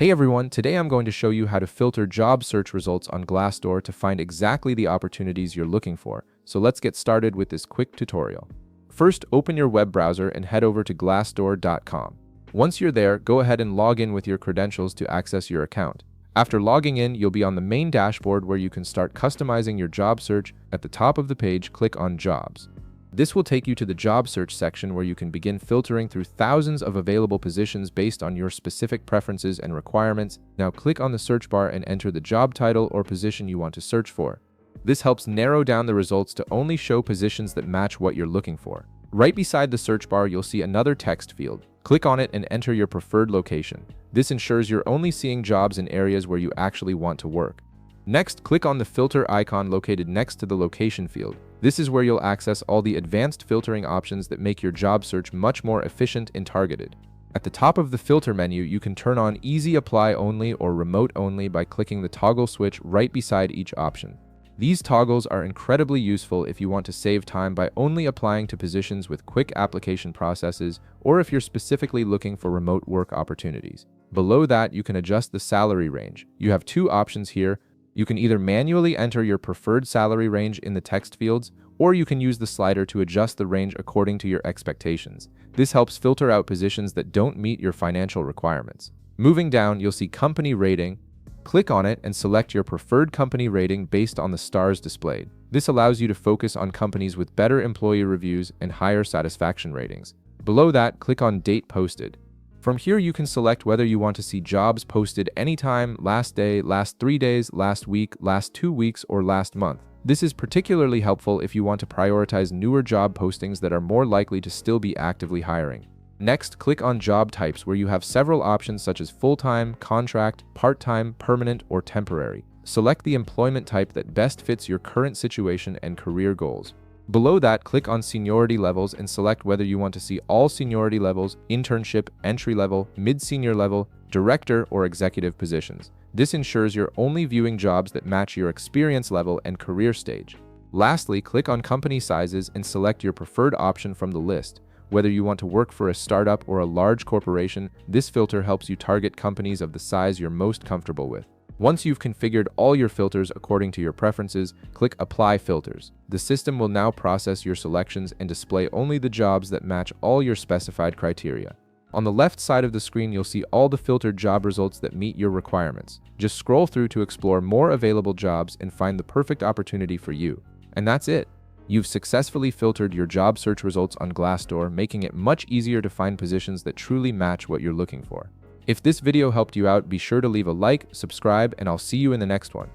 Hey everyone, today I'm going to show you how to filter job search results on Glassdoor to find exactly the opportunities you're looking for. So let's get started with this quick tutorial. First, open your web browser and head over to glassdoor.com. Once you're there, go ahead and log in with your credentials to access your account. After logging in, you'll be on the main dashboard where you can start customizing your job search. At the top of the page, click on Jobs. This will take you to the job search section where you can begin filtering through thousands of available positions based on your specific preferences and requirements. Now click on the search bar and enter the job title or position you want to search for. This helps narrow down the results to only show positions that match what you're looking for. Right beside the search bar, you'll see another text field. Click on it and enter your preferred location. This ensures you're only seeing jobs in areas where you actually want to work. Next, click on the filter icon located next to the location field. This is where you'll access all the advanced filtering options that make your job search much more efficient and targeted. At the top of the filter menu, you can turn on Easy Apply Only or Remote Only by clicking the toggle switch right beside each option. These toggles are incredibly useful if you want to save time by only applying to positions with quick application processes or if you're specifically looking for remote work opportunities. Below that, you can adjust the salary range. You have two options here. You can either manually enter your preferred salary range in the text fields, or you can use the slider to adjust the range according to your expectations. This helps filter out positions that don't meet your financial requirements. Moving down, you'll see Company Rating. Click on it and select your preferred company rating based on the stars displayed. This allows you to focus on companies with better employee reviews and higher satisfaction ratings. Below that, click on Date Posted. From here, you can select whether you want to see jobs posted anytime, last day, last 3 days, last week, last 2 weeks, or last month. This is particularly helpful if you want to prioritize newer job postings that are more likely to still be actively hiring. Next, click on Job Types where you have several options such as full-time, contract, part-time, permanent, or temporary. Select the employment type that best fits your current situation and career goals. Below that, click on Seniority Levels and select whether you want to see all seniority levels, internship, entry-level, mid-senior level, director, or executive positions. This ensures you're only viewing jobs that match your experience level and career stage. Lastly, click on Company Sizes and select your preferred option from the list. Whether you want to work for a startup or a large corporation, this filter helps you target companies of the size you're most comfortable with. Once you've configured all your filters according to your preferences, click Apply Filters. The system will now process your selections and display only the jobs that match all your specified criteria. On the left side of the screen, you'll see all the filtered job results that meet your requirements. Just scroll through to explore more available jobs and find the perfect opportunity for you. And that's it. You've successfully filtered your job search results on Glassdoor, making it much easier to find positions that truly match what you're looking for. If this video helped you out, be sure to leave a like, subscribe, and I'll see you in the next one.